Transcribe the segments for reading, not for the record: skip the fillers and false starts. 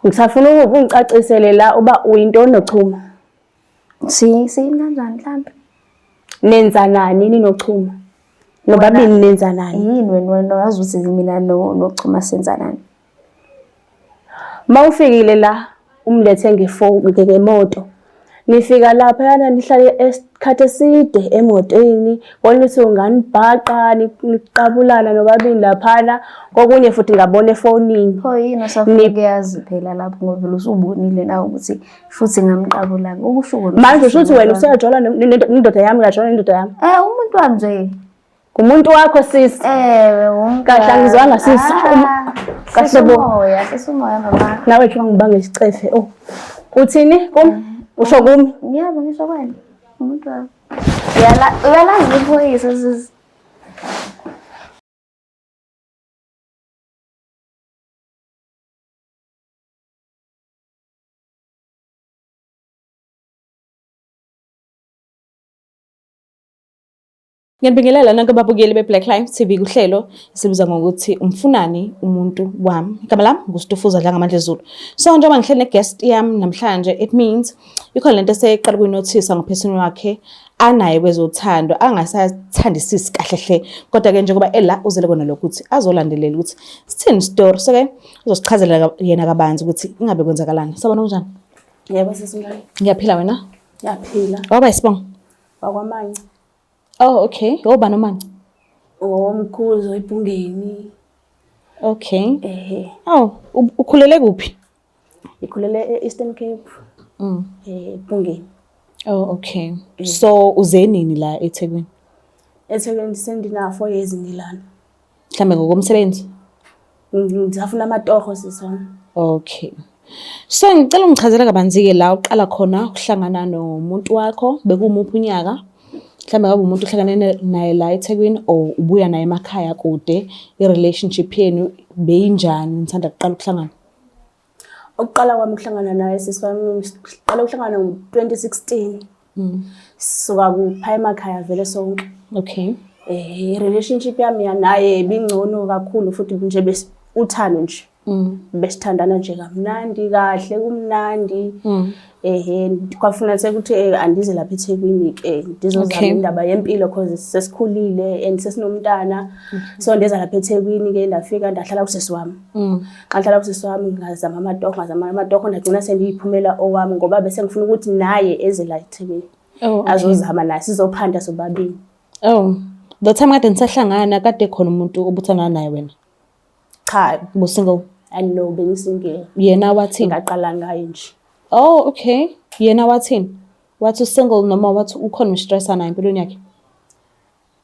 Ngisafuna ungicacisele la uba uyintoni nochuma. Siyini kanjani mhlambe? Nenzanani ninochuma? Nobabili nenzanani? Yini wena wazi ukuthi mina nochuma senzanani? Mawufikile la umlethe ngemoto. Nifika lapha yana nihlale esikhathi eside emotweni, wona uthi unganibhaqa niqabulana nobabili laphana, kokunye futhi ngabona efonini. Pho yini osafuna ukuyazi phela lapho ngoba usubonile nawe ukuthi futhi ngamqabula. Ukusho ukuthi manje usho ukuthi wena useyajola nendoda yami ngajola nendoda yami. Umuntu wami nje. Kumuntu wakho sisi. Kahle angizwanga sisi. Kahle bo. Sisumoya mama. Nawe nje ngibanga isicefe. Oh. Uthini kum? Usho kumi? Yebo ngisho kwena. Umuntu wami. Uyalazi iphoyisa sisi. Ngiyabingelela nanke ababukeli beBlack Lives TV kuhlelo sibiza ngokuthi umfunani umuntu wami. Igama lami nguStufuza Dlangamandla Zulu. So njengoba ngihlele neguest yami namhlanje, it means ikhona lento eseqala kuyinothisa ngophesini wakhe anaye kwezothando, angasathandisisi kahle hle. Kodwa ke njengoba ela uzele kona lokuthi azolandelela ukuthi sithini story. So ke uzosichazela yena kabanzi ukuthi ingabe kwenzakalani. Sabona kanjani? Yebo sesingane. Ngiyaphila wena? Ngiyaphila. Waba isibongo? Wakwamanye. Oh okay. Oba nomanje? Umkhuzo eBhungeni. Okay. Ukhulele kuphi? Ikhulele eEastern Cape. EBhungeni. Oh okay. So uze nini la eThekwini? eThekwini sendina 4 years ngilana. Mhlambe ngokomsebenzi? Ngizafuna amatoho sisona. Okay. So ngicela ungichazele kabanzi ke la uqala khona ukuhlangana nomuntu wakho, bekumuphi unyaka? Mhlambe ngabe umuntu uhlangane naye la eThekwini or ubuya naye emakhaya kude, i-relationship yenu beyinjani nithanda kuqala ukuhlangana? Ukuqala kwami ukuhlangana naye sisifami siqala ukuhlangana ngo-2016. Suka kupha emakhaya vele sonke. Okay. I-relationship yami naye bingcono kakhulu futhi nje uthando nje. Besithandana nje kamnandi kahle kumnandi. Kwafuna ukuthi andize lapha eThekwini ke ndizozama indaba yempilo because sesikhulile and sesinomntana. So ndeza lapha eThekwini ke ndafika ndahlala kusisi wami. Xa ngihlala kusisi wami ngazama amatoho ndagcina sendiyiphumela owami ngoba bese ngifuna ukuthi naye eze la eThekwini. Azozama naye sizophanda sobabili. The time kade nisahlangana kade khona umuntu obuthana naye wena? Cha, single. No, bengisingle. Yena wathini? Ngaqala ngaye nje. Oh okay. Yena wathini? Wathi single noma wathi ukhona umstressa naye empilweni yakhe?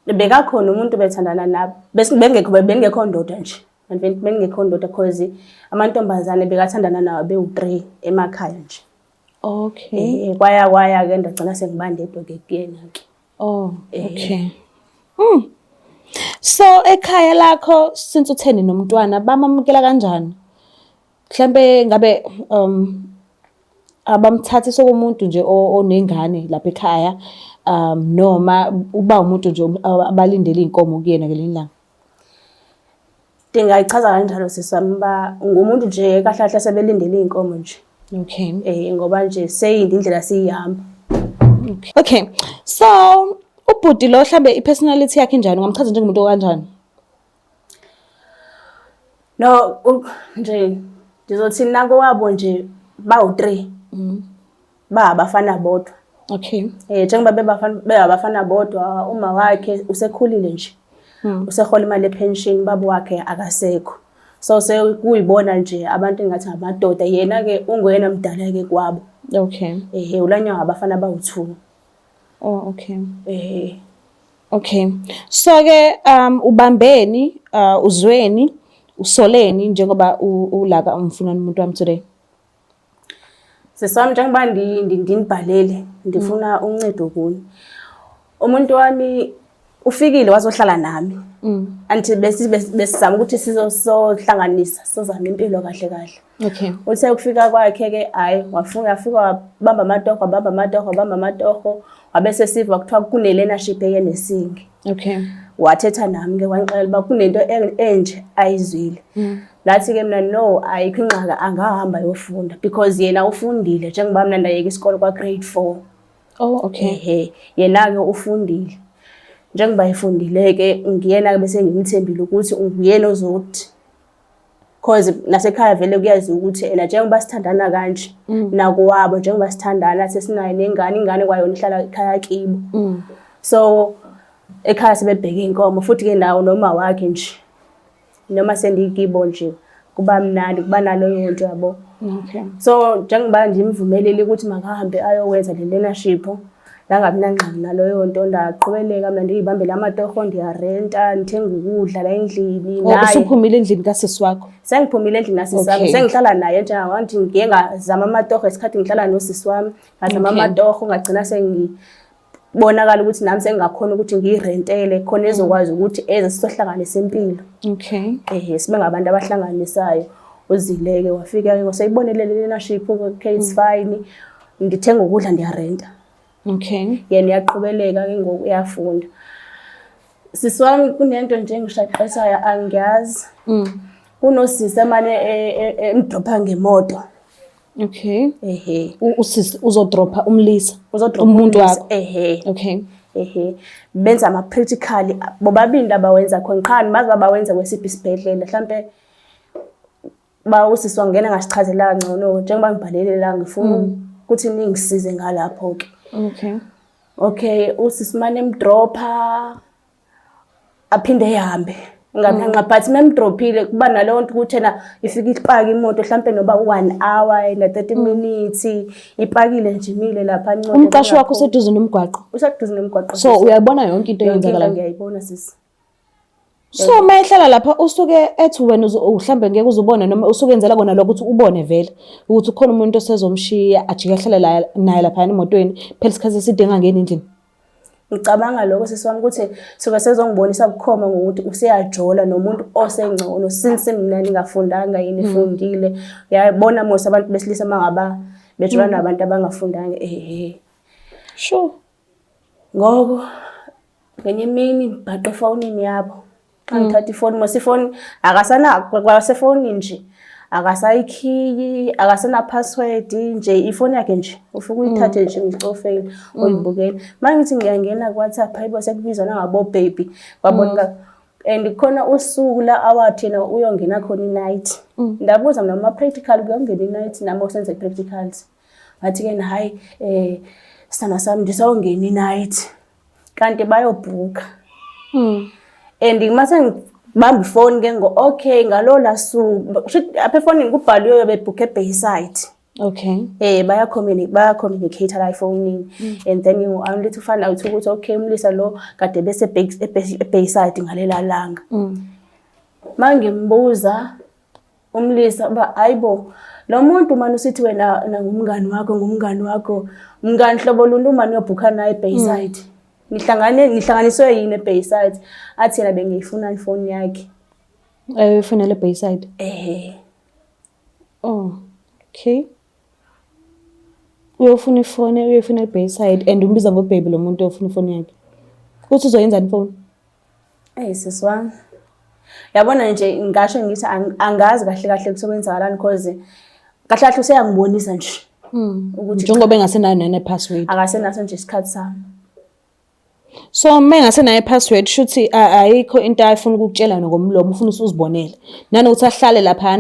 Bekakhona umuntu bethandana nabo. Bese bengekho ndoda nje. Bengekho ndoda because amantombazane bekathandana nawo be-3 emakhaya nje. Okay. Kwaya ke ndagcina sengibandedwa ke kuyena ke. Oh okay. So ekhaya lakho since utheni nomntwana bamamukela kanjani? Mhlambe ngabe abamthathi sokumuntu nje onengane lapha ekhaya noma uba umuntu nje abalindele inkomo kuyena ngelinye Ndingayichaza kanjalo sisami ba ngumuntu nje kahle kahle sebelindele inkomo nje. Okay. Ngoba nje seyindi indlela siyihamba. Okay. So ubhuti lo mhlambe ipersonality yakhe njani? Ungamchaza njengomuntu kanjani? No, nje ndizothi nako wabo nje bawu3. Abafana bodwa. Okay. Njengoba bebafana bodwa, uma wakhe usekhulile nje. Usehola imali yepension, baba wakhe akasekho. So sekuyibona nje abantu engathi amadoda, yena ke unguyena mdala ke kwabo. Okay. Ulanywa abafana bawu2. Oh okay. Okay. So ke ubambeni, uzweni, usoleni njengoba ulaka umfuna umuntu wami today. Sesami njengoba nginibhalele, ngifuna uncedo kuni. Umuntu wami ufikile wazohlala nami anti besizama ukuthi sizohlanganisa sizame impilo kahle kahle. Okay. Uthe ukufika kwakhe ke hayi yafika wabamba amatoho wabese siva kuthiwa kune-learnership eyenesingi. Okay. Wathetha nami ke wangixelela uba kunento enje ayizwile. Lathi ke mina no ayikho inqaka angahamba yofunda because yena ufundile njengoba mina ndayeka isikole kwa grade 4. Oh okay. Yena ke ufundile. Njengoba efundile ke ngiyena ke bese ngimthembile ukuthi uyena ozothi cause nasekhaya vele kuyazi ukuthi ena njengoba sithandana kanje nakuwabo njengoba sithandana sesinayo nengane ingane kwayona ihlala ekhaya kibo. So ekhaya sebebheka inkomo futhi ke nawo noma wakhe nje noma sendikibo nje kuba mnandi kuba naloyo nto yabo. Okay. So njengoba ndimvumelele ukuthi makahambe ayokwenza le learnership la ngabi nangqani naloyo nto ndaqhubeleka mina ndiyibambela amatoho ndiyarenta ngithenga ukudla la endlini naye. Usuphumile endlini kasisi wakho? Sengiphumile endlini kasisi wami sengihlala naye njengabantu ngiye ngazama amatoho esikhathi ngihlala nosisi wami ngazama amatoho ngagcina sengibonakala ukuthi nami sengingakhona ukuthi ngiyirentele khona ezokwazi ukuthi eze sizohlanganisa impilo. Okay. Sibe ngabantu abahlanganisayo. Uzileke wafika ke ngoseyibonele le learnership okay it's fine ndithenga ukudla ndiyarenta. Okay. Yena yaqhubeleka ke ngoku uyafunda. Sisi wami kunento nje ngishaqesayo angiyazi. Kunosisi emane emdropha ngemoto. Okay. Usisi uzodropha umlisa. Umuntu wakho. Okay. Benza ama practical bobabili labawenza khona qha maze bawenza kwesiphi isibhedlela mhlambe usisi wangena ngasichazela ngcono njengoba ngibhalele la ngifuna ukuthi ningisize ngalapho ke. Okay usisi mane emdropha aphinde ehambe ngamnqa but memdropile kuba nalowo nto ukuthi ena ifika ipaka imoto mhlambe noba 1 hour na 30 minutes ipakile nje imile lapha ncode. Umqashi wakho useduze nomgwaqo? Useduze nomgwaqo. So uyayibona yonke into eyenzakalayo? Ngiyayibona sisi. So mayehlala lapha usuke ethi wena mhlambe ngeke uzubona noma usuke enzela kona lokho ukuthi ubone vele ukuthi ukhona umuntu osezomshiya ajike ahlala naye lapha emotweni phela isikhathi eside engangena endlini. Ngicabanga lokho sisi wami ukuthi suke sezongibonisa bukhoma ngokuthi useyajola nomuntu osengcono since mina ngingafundanga yini ifundile. Uyabona mose abantu besilisa mangaba bejola nabantu abangafundanga Sure. Ngoko ngenye imini bhaqe efonini yabo. Ngithatha ifoni mose ifoni akasana kwasefoni nje akasayikhiyi akasana password nje ifoni yakhe nje ufika uyithathe nje ngicofele uyibukele mangithi ngiyangena ku WhatsApp hayibo sekubizwa ngabo baby wabona and khona usuku la awathena uyongena khona i-night ndabuza mina ama practical kuyongena i-night nami osenze practicals ngathi ke hayi sana sami ndisawongena i-night kanti bayobhuka and mase bamba ifoni ke ngo okay ngalo la su apha efonini kubhaliwe bebhuke eBayside. Okay. Baya communicate la efonini and then I'm little find out ukuthi okay umlisa lo kade bese eBayside ngalela langa. Mangimbuza umlisa ba ayibo lo muntu manje usithi wena ngumngani wakho mngani hlobo luni umani uyobhuka naye eBayside. Nihlanganiswe yini eBayside athi yena bengiyifuna ifoni yakhe. Ufunele eBayside? Oh, okay. Uyofuna ifoni, uyofuna eBayside and umbiza ngobaby lo muntu ofuna ifoni yakhe. Uthi uzoyenzani ifoni? Sisi wami. Yabona nje ngisho ngithi angazi kahle kusebenzakalani because kahle useyangibonisa nje. Ukuthi njengoba engasenayo nene password. Akasenaso nje isikhathi sami. So mengasenayo ipassword shuthi ayikho into ayifuna ukukutshela ngomlomo ufuna usuzibonela nanokuthi ahlale lapha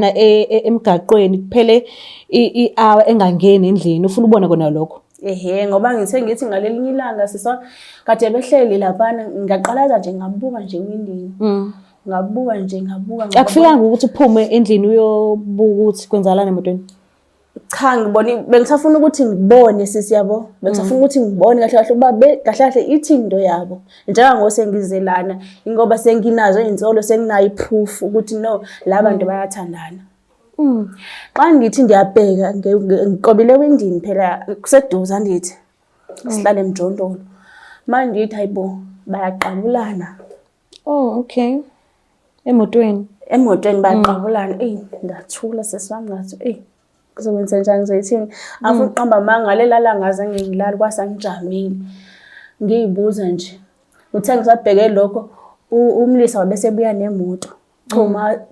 emgaqweni kuphele i-hour engangeni endlini ufuna ubone kona lokho. Ngoba ngithi ngalelinye ilanga sisona kade behleli lapha ngaqalaza nje ngabuka nje windini. Ngabuka nje akufikanga ukuthi uphume endlini uyobuka ukuthi kwenzakalani emotweni? Cha ngibona bengisafuna ukuthi ngibone sisi yabo bengisafuna ukuthi ngibone kahle uba kahle ithi into yabo njengangosengizelana ingoba senginazo izinsolo senginayo iproof ukuthi no labantu bayathandana. Xa ngithi ngiyabheka ngiqobile windini phela kuseduza ndithi sihlale emjondolo manje ngithi hayibo bayaqabulana. Oh, okay. Emotweni. Emotweni bayaqabulana. Ndathula sesami ngathi kuzokwenza njani zethini. Afuna ukuqamba amanga lela ngaze ngilala kwasangijamile. Ngiyibuza nje. Uthe ngisabheke lokho umlisa wabese ebuya nemoto.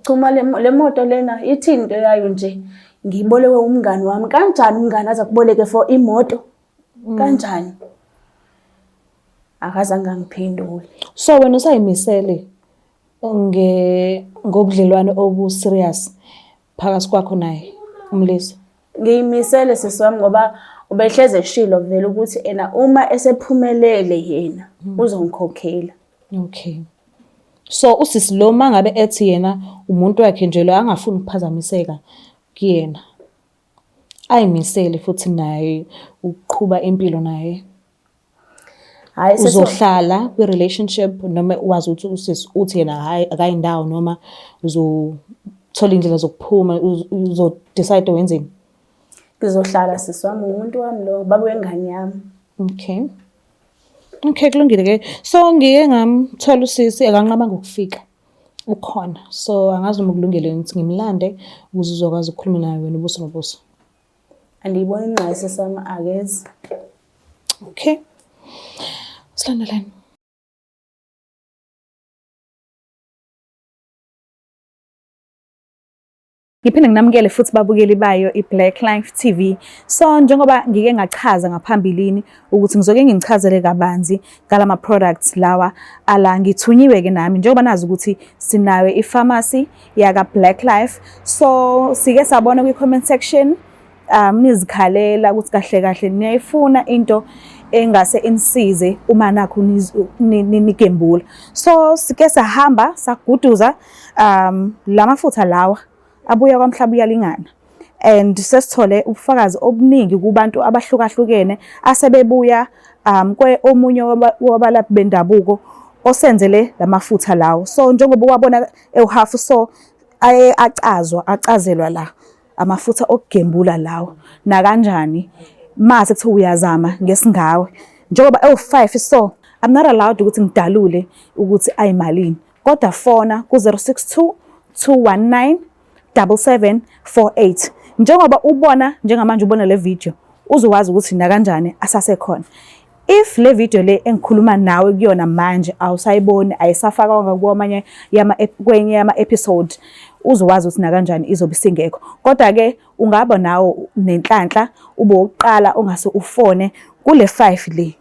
Chuma le moto lena ithini into yayo nje. Ngiboleke umngani wami. Kanjani umngani aza kuboleke for imoto? Kanjani? Akazange angiphendule. So wena usayimisele ngobudlelwane obu serious phakathi kwakho naye umlisa? Ngiyimisele sesiwami ngoba ubehleze eshilo vele ukuthi uma esephumelele yena uzongikhokhela. Okay. So usisi lo mangabe ethi yena umuntu wakhe nje lo angafuni ukuphazamiseka kuyena. Ayimisele futhi naye ukuqhubha impilo naye. Hayi uzohlala kwi relationship noma wazi ukuthi usisi uthi yena hayi akayindawo noma uzothola indlela zokuphuma uzo decide wenzeni? Ngizohlala sisiwami umuntu wami lo baba wengane yami. Okay. Okay, kulungile ke. So ngike ngamthola usisi akanqabanga ukufika. Ukhona. So angazi noma kulungile ukuthi ngimlande ukuze uzokwazi ukukhuluma naye wena ubuso nobuso. Andiyibona ingqayi sesami akezi. Okay. Silandelani. Ngiphinde nginamukele futhi babukeli bayo iBlack Life TV. So njengoba ngike ngachaza ngaphambilini ukuthi ngizoke ngichazele kabanzi ngalama products lawa ala ngithunyiwe ke nami njengoba nazi ukuthi sinawe ipharmacy yaka Black Life. So sike sabona kwi comment section nizikhalela ukuthi kahle kahle niyayifuna into engase insize uma nakho nigembula. So sike sahamba saguduza lamafutha lawa abuya kwaMhlaba uyalingana and sesithole ubufakazi obuningi kubantu abahlukahlukene asebebuya omunye wabalaphi bendabuko osenzele lamafutha lawo. So njengoba wabona ewuhafu so acazelwa la amafutha okugembula lawo na kanjani mase kuthiwa uyazama ngesingawe njengoba ewu5 so I'm not allowed ukuthi ngidalule ukuthi ayimalini kodwa fona ku 062 219 7748 njengoba ubona njengamanje ubona le video uzokwazi ukuthi na kanjani asasekhona. If le video le engikhuluma nawe kuyona manje awusayiboni ayisafakwa kwamanye kwenye yama episode uzokwazi ukuthi na kanjani izobe singekho kodwa ke ungaba nawo nenhlanhla ube uqala ongase ufone kule 5 le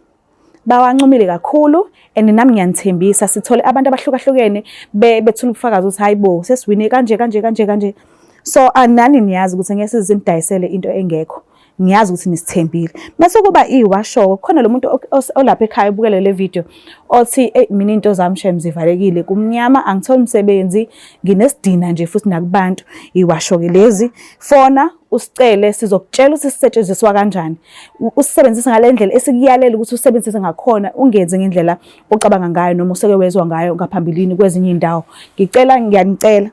bawancumile kakhulu and nami ngiyanithembisa sithole abantu abahlukahlukene bethula ubufakazi ukuthi hayibo sesiwine kanje. So anani niyazi ukuthi ngeke sizindayisele into engekho. Ngiyazi ukuthi nisithembile. Mase kuba iwasho khona lo muntu olapha ekhaya ubukele le video othi mina into zami shem zivalekile kumnyama angithola umsebenzi nginesidina nje futhi nakubantu iwasho ke lezi fona usicele sizokutshela ukuthi sisetshenziswa kanjani usisebenzise ngalendlela esikuyalela ukuthi usebenzise ngakhona ungenze ngendlela ocabanga ngayo noma useke wezwa ngayo ngaphambilini kwezinye indawo. Ngiyanicela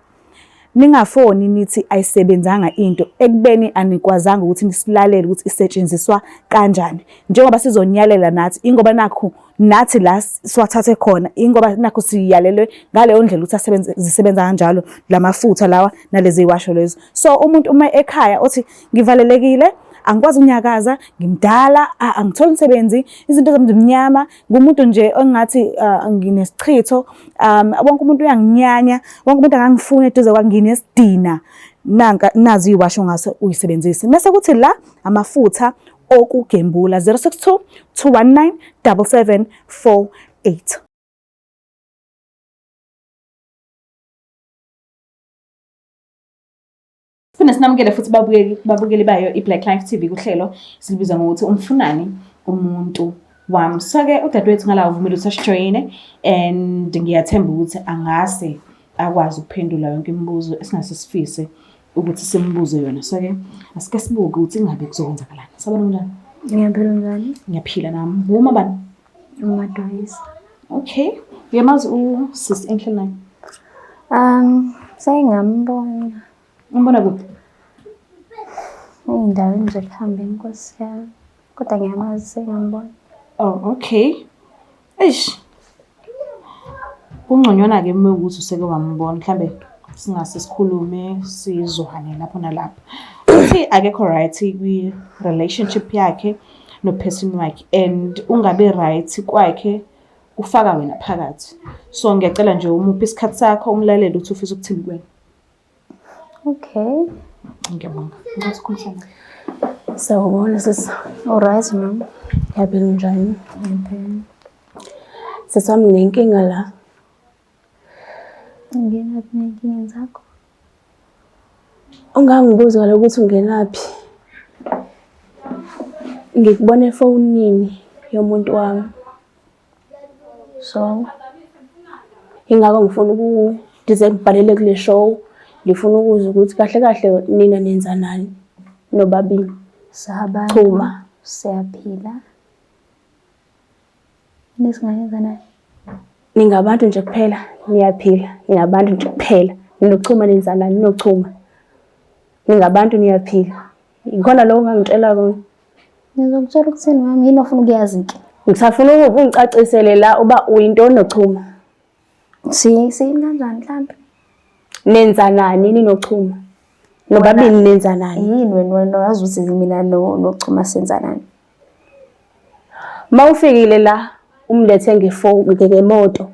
ningafoni nithi ayisebenzanga into ekubeni anikwazanga ukuthi nisilalele ukuthi isetshenziswa kanjani njengoba sizonyalela nathi ingoba nakho nathi la siwathathe khona ingoba nakho siyalelwe ngaleyo ndlela ukuthi zisebenza kanjalo lamafutha lawa nalezi iwasho lezi. So umuntu uma ekhaya othi ngivalelekile angikwazi unyakaza ngimdala angithola umsebenzi izinto zami zimnyama ngumuntu nje ongathi nginesichitho wonke umuntu uyanginyanya wonke umuntu angangifuna eduze kwanginesidina nazi iwasho ngase uyisebenzise mase kuthi la amafutha okugembula 062 219 7748. Sifuna sinamukele futhi babukeli bayo iBlack Life TV kuhlelo silibiza ngokuthi umfunani umuntu wami. So-ke udadewethu ngala uvumile ukuthi asijoyine and ngiyathemba ukuthi angase akwazi ukuphendula yonke imibuzo esingase sifise ukuthi simbuze yona. So-ke asike sibuke ukuthi ingabe kuzokwenzakalani. Sabona njani? Ngiyaphila njani? Ngiyaphila nami. Uma bani? UMadwayisa. Okay. Uyamazi usisi enhle naye? Sayingambona. Umbona kuphi? Indaweni nje kuhambeni Nkosi yami. Kodwa ngiyamazi sengambona. Oh, okay. Eish. Kungconywana-ke uma ukuthi useke wambona mhlambe singase sikhulume sizwane lapho nalapho. Uthi akekho right kwi-relationship yakhe no-person wakhe and ungabe right kwakhe ufaka wena phakathi. So ngiyacela nje umuphi isikhathi sakho umlaleli uthi ufisa ukuthini kuwena. Okay. Ngiyabonga. Ngosikhulumela. Sawubona sisi. Alright mama. Yaphila njani? Ngempela. Sesami nenkinga la. Nginaphi nenkinga zakho? Ungangibuza kaloku ukuthi ungenaphi. Ngikubona efonini yomuntu wami. So, Ingakho ngifuna ndize ngibhalele kule show. Ngifuna ukuzwa ukuthi kahle kahle nina nenza nani nobabili. sabantu Chuma. siyaphila. Nesingayenza naye. Ningabantu nje kuphela, niyaphila. Ningabantu nje kuphela. Ninochuma nenza nani nochuma. Ningabantu niyaphila. Ikhona lo ongangitshela kona. Ngizokutshela ukuthini mama, yini ofuna ukuyazi ke? Ngisafuna ungicacisele la uba uyintoni nochuma. Siyini kanjani mhlambe? Nenza nani ninochuma? Nobabili nenza nani? Yini wena wazi ukuthi mina nochuma senza nani? Mawufikile la umlethe ngemoto.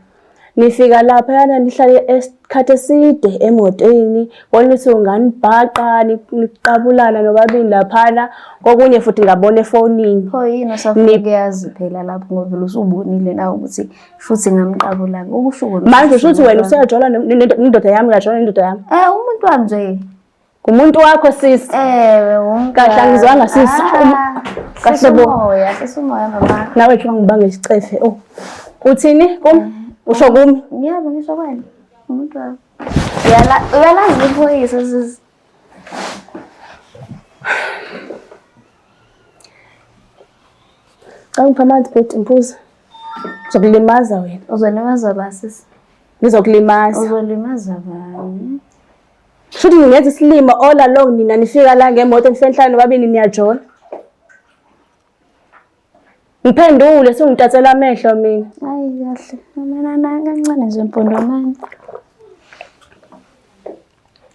Nifika lapha yana nihlale esikhathi eside emotweni, woluthi unganibhaqa niqabulana nobabili laphana, kokunye futhi ngabona efonini. Pho yini osafuna ukuyazi phela lapho ngoba usubonile nawe ukuthi futhi ngamqabula. Ukusho ukuthi Manje ushuthi wena useyajola nendoda yami kajola nendoda yami. Umuntu wami nje. Kumuntu wakho sisi. Umuntu. Kahle angizwanga sisi. Kahle bo. Sisumoya mama. Nawe ke ngibanga isicefe. Oh. Uthini? Usho kumi? Yebo ngisho kwena. Umuntu wami. Uyalazi iphoyisa sisi. Ngipha amanzi bhuti mpuza. Uzokulimaza wena. Uzolimaza basisi. Ngizokulimaza. Uzolimaza bani? Shuthi ngingenza isilimo all along nina nifika la ngemoto nifenhlane nobabili niyajola. Ngiphendule sengitatsela amehlo mina. Hayi kahle. Mina kancane nje mpondomani.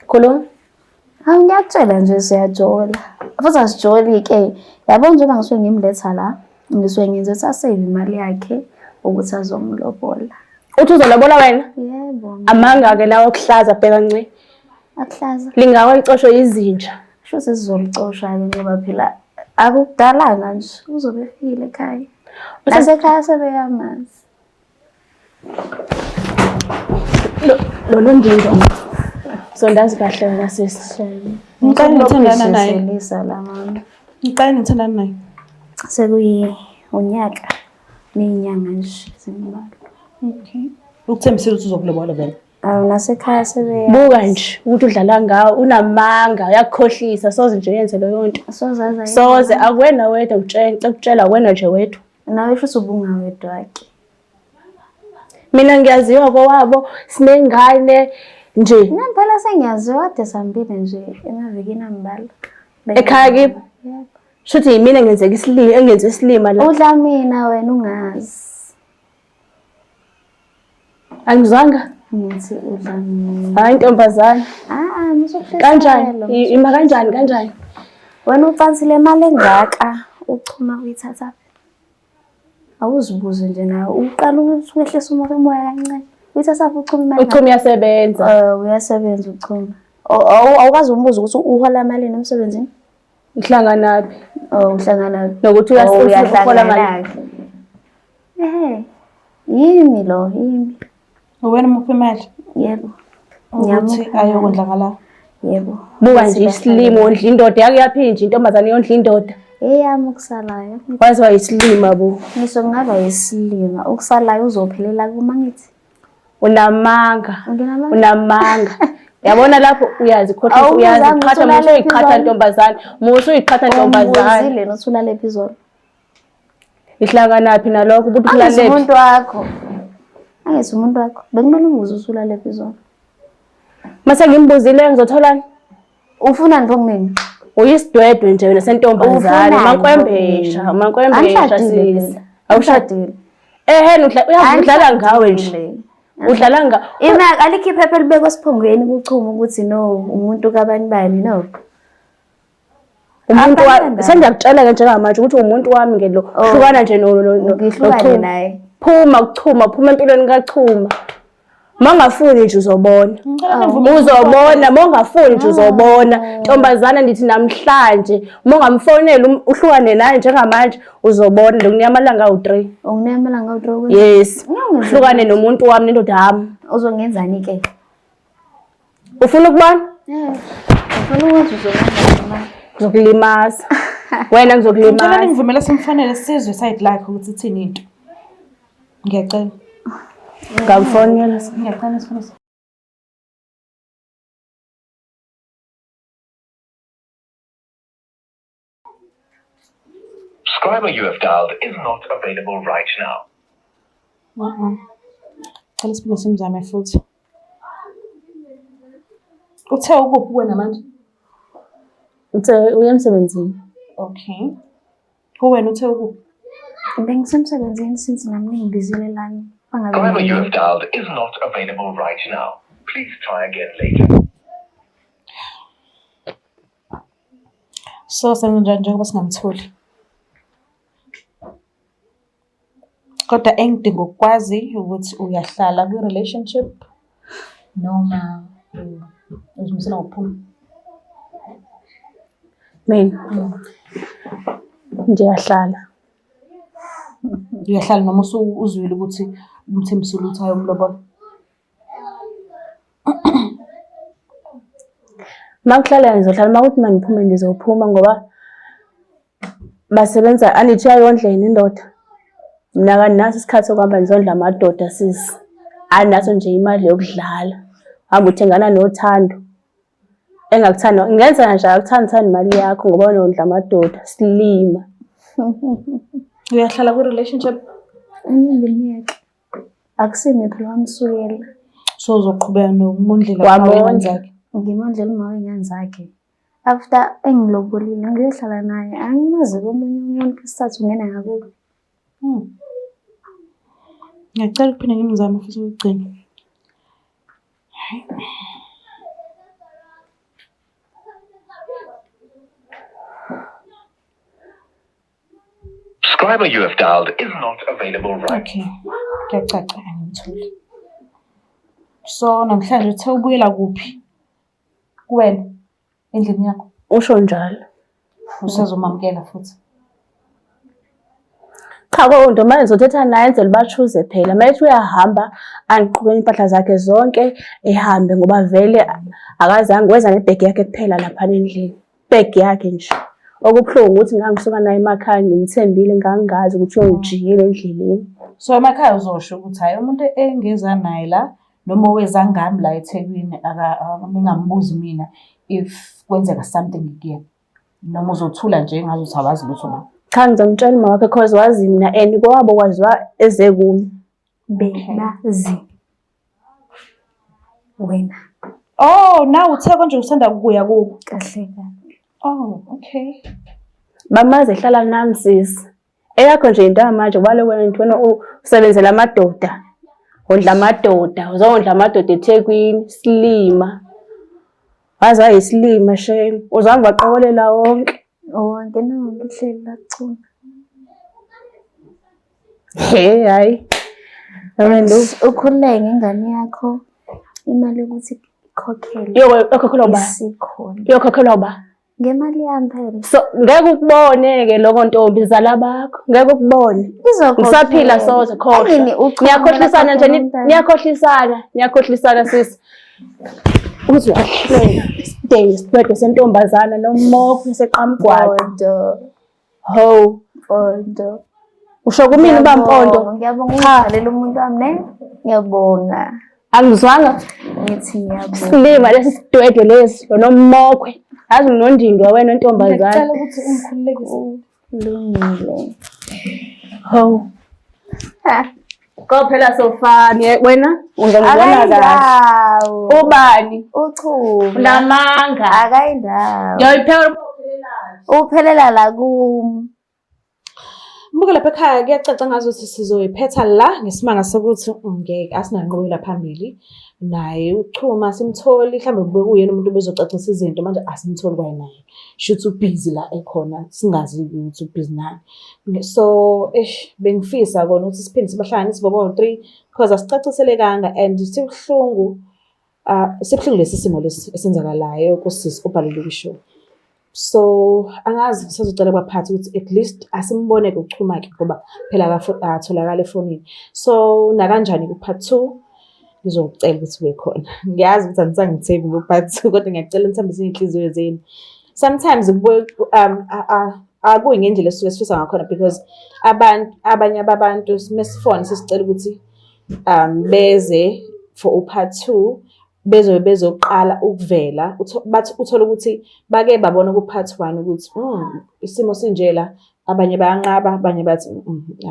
Khuluma. Hawu ngiyakutshela nje siyajola. Futhi asijoli ke. Yabona njengoba ngisuke ngimletha la, ngisuke ngenze sasave imali yakhe ukuthi azomlobola. Uthi uzolobola wena? Yebo. Amanga ke lawo okuhlaza bheka ncwe. Akuhlaza. Lingawa icosho izinja. Sho sizolixosha ke ngoba phela akudalanga nje uzobe efile ekhaya. Nasekhaya sebeyamazi. Lo ndingo. Sondazi kahle wena sisi. Ngicela ngithandana naye. Selisa la mama. Ngicela ngithandana naye. Sekuyi unyaka nezinyanga nje zimbalwa. Okay. Ukuthembisile ukuthi uzokulobola vele. Nasekhaya sebeya. Buka nje ukuthi udlala ngawo unamanga uyakukhohlisa soze nje yenze lo yonto. Sozaza. Soze akwena wedwa ukutshela wena nje wedwa. Nawe futhi ubungawedwa ke. Mina ngiyaziwa kowabo sinengane nje. Ngempela sengiyaziwa kade sambile nje emavikini ambalwa. Ekhaya kibo. Yebo. Shuthi yimina ngenzeka isilimo engenze isilima la. Udla mina wena ungazi. Angizwanga? Ngithi udla mina. Hayi ntombazana. Ngizokuhlisa. Kanjani? Ima kanjani? Wena ucansile imali engaka uchuma uyithatha. Awuzibuze nje nawe uqala ukuthi wehlisa umoya kancane. Uyithatha uchuma imali. Uchuma uyasebenza. Uyasebenza uchuma. Awukazi umbuzo ukuthi uhola imali nemsebenzini? Ihlanganaphi? Uhlangana Nokuthi uyahola imali. Yimi lo, yimi. Wena muphi imali? Yebo. Ukuthi ayokondla ngala. Yebo. Buka nje isilimo ondla indoda yakuyaphinja intombazane yondla indoda. Eyami okusalayo. Kwaziwa isilima bo. Ngisho kungaba isilima okusalayo uzophelela kuma ngithi. Unamanga. Yabona lapho uyazi khohlisa uyazi qhatha musu uyiqhatha ntombazane. Musu uyiqhatha ntombazane. Uzile nothula lephizolo. Ihlanganaphi nalokho ubuthi ulalele. Umuntu wakho. Angithi umuntu wakho. Bekumele unguze usula lephizolo. Mase ngimbuzile ngizotholani? Ufuna nini kumina? Uyisidwedwe nje wena sentombazane, mankwembesha sisi. Awushadile. Uyadlala ngawe nje. Udlala Ima alikho iphepha libekwa siphongweni kuchuma ukuthi no umuntu kabani bani no. umuntu sengiyakutshela ke njengamanje ukuthi umuntu wami ngelo hlukana nje Ngihlukane naye. phuma empilweni kaChuma. Mangafuni nje uzobona. Uzobona mangafuni nje uzobona. Ntombazana ndithi namhlanje mongamfonela uhlukane naye njengamanje uzobona lokunyamalanga u3. Ungiyamalanga u3. Yes. Uhlukane nomuntu wami nendoda yami. Uzongenzani ke? Ufuna ukubona? Ufuna ukuthi uzokwenza Ngizokulimaza. Wena ngizokulimaza. Ngicela ningivumela simfanele sizwe side lakhe ukuthi ithini into. Ngiyacela. Ngamfonela. Ngiyacela sifuna. Subscriber you have dialed is not available right now. Cela siphinde simzame futhi. Uthe ukuphi wena manje? Uthe uyemsebenzini. Okay. Kuwena uthe ukuphi? Bengisemsebenzini since nami ngibizile lana. Subscriber you have dialed is not available right now. Please try again later. So senzenjani njengoba singamtholi? Kodwa engidinga ukwazi ukuthi uyahlala kwi-relationship noma uzimisela ngokuphuma. Mina. Ndiyahlala. Uyahlala noma uzwile ukuthi umthembisile ukuthi ayomlobola. Makuhlala ngizohlala makuthi mangiphuma ndizophuma ngoba basebenza anithi ayondleni indoda. Mina kaninaso isikhathi sokuhamba ngizondla amadoda sisi. Anaso nje imali yokudlala. Hamba uthengana nothando. Engakuthanda ngenza nje akuthanda imali yakho ngoba unondla amadoda silima. Uyahlala kwi-relationship? Ngiyeke. Akusimi phela wamsukela. So uzoqhubeka nomondlela wengane zakhe. Ngimondlela uma wengane zakhe. After engilobolile ngiyohlala naye angimazi komunye umuntu isithathu ngena ngakubo. Ngiyacela ukuphinde ngimzame futhi ukugcina. Subscriber you have dialed is not available right. Okay. Kuyacaca angimtholi. So namhlanje uthe ubuyela kuphi? Kuwena endlini yakho. Usho njalo. Usazomamkela futhi. Cha konke manje ngizothetha naye enzele bachuze phela. Mayithi uyahamba angiqhubele impahla zakhe zonke ehambe ngoba vele akazange weza nebag yakhe kuphela lapha endlini. Bag yakhe nje. Okubuhlungu ukuthi ngangisuka naye emakhaya ngimthembile ngangazi ukuthi uyongijikela endleleni. So emakhaya uzosho ukuthi hayi umuntu engeza naye la noma weza ngami la eThekwini ngingambuzi mina if kwenzeka something again. Noma uzothula nje ngazuthi awazi lutho la. Cha ngizomtshela uma wakhe cause wazi mina and kwabo kwaziwa eze kumi. Bebazi. Wena. Oh, now uthe konje usanda kuya kubo. Kahle. Oh, okay. Bamaze ehlala nami sisi. Eyakho nje into manje ngoba lokho wena usebenzela amadoda. Ondla amadoda, uzondla amadoda eThekwini, silima. Wazi ayisilima shame. Uzange waqokelela wonke. Wonke no ngihleli la Chuma. Hayi. Ukhululeke ingane yakho imali ukuthi ikhokhele. Yokhokhelwa ba? Isikhona. Yokhokhelwa ba? Ngemali yami phela. So ngeke ukubone ke lokho ntombi zala bakho. Ngeke ukubone. Ngisaphila soze khohlwa. Ngiyakhohlisana nje niyakhohlisana sisi. Uze uyahlela. Sidenge sibhede sentombazana nomokho seqamgwaqo. Ho. Mpondo. Usho kumina bampondo. Ngiyabonga ukudlalela umuntu wami ne. Ngiyabonga. Angizwanga Ngithi ngiyabonga. silima lesi sidwede lesi nomokhwe. Yazi nondindo wena ntombazana. Ngicela ukuthi ungikhululekise. Lungile. Ho. Kophela sofani wena ungangibona kahle. Ubani? Uchuma. Namanga. Akayindawo. Ngiyayiphela Uphelela la kum. Mbuka lapha ekhaya kuyacaca ngazuthi sizoyiphetha la ngesimanga sokuthi ngeke asinanqubela phambili naye uchuma simtholi mhlawumbe kube kuyena umuntu bezocacisa izinto manje asimtholi kwaye shothi ubusy la ekhona singazi ukuthi ubusy nani. So bengifisa kona ukuthi siphinde sibahlanganise bobo 3 because asicaciselekanga and sibhlungu lesi simo lesi esenzakalayo kusisi obhalele kwishow. So angazi sizocela kwaphathi ukuthi at least asimboneke uchuma ke ngoba phela atholakala efonini. So na kanjani ku part 2 ngizocela ukuthi ube khona. Ngiyazi ukuthi anisangithembi ku part 2 kodwa ngiyacela nithambise inhliziyo zenu. Sometimes kubuye akuyi ngendlela esuke sifisa ngakhona because abanye abantu mesifone sisicela ukuthi beze for part 2 bezoqala ukuvela bathi uthola ukuthi bake babona ku part 1 ukuthi isimo sinjela abanye bayanqaba abanye bathi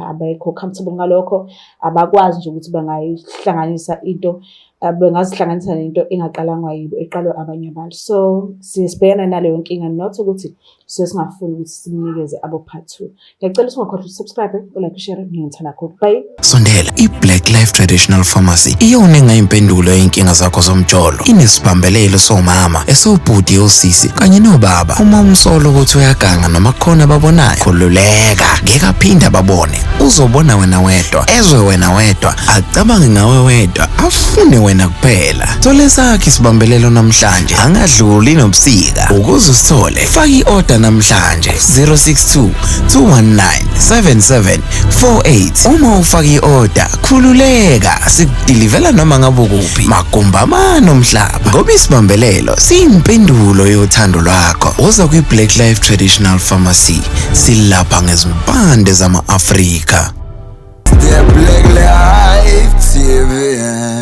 abekho comfortable ngalokho abakwazi nje ukuthi bangayihlanganisa into bengazihlanganisa nento engaqalangwa yibo eqalwe abanye abantu. So sibhekana naleyo nkinga not ukuthi singafuni ukuthi simnikeze abo part 2. Ngiyacela ungakhohlwa subscribe, like, share ngiyithanda kakhulu. Bye. Sondela iBlack Life Traditional Pharmacy iyona engayimpendulo yinkinga zakho zomjolo. Inesibambelelo somama, esobhuti osisi kanye nobaba. Uma umsolo ukuthi uyaganga noma khona babonayo, khululeka ngeke aphinda babone. Uzobona wena wedwa, ezwe wena wedwa, acabange ngawe wedwa, afune wena kuphela. Thola sakhe isibambelelo namhlanje, angadluli nobusika. Ukuze usithole, faka i-order namhlanje 062 219 7748. Uma ufaka i-order, khululeka sikudilivela noma ngabe kuphi. Magumbama nomhlaba. Ngoba isibambelelo siyimpendulo yothando lwakho. Uza kwi-Black Life Traditional Pharmacy, silapha ngezimpande zama-Afrika. The Black Life TV.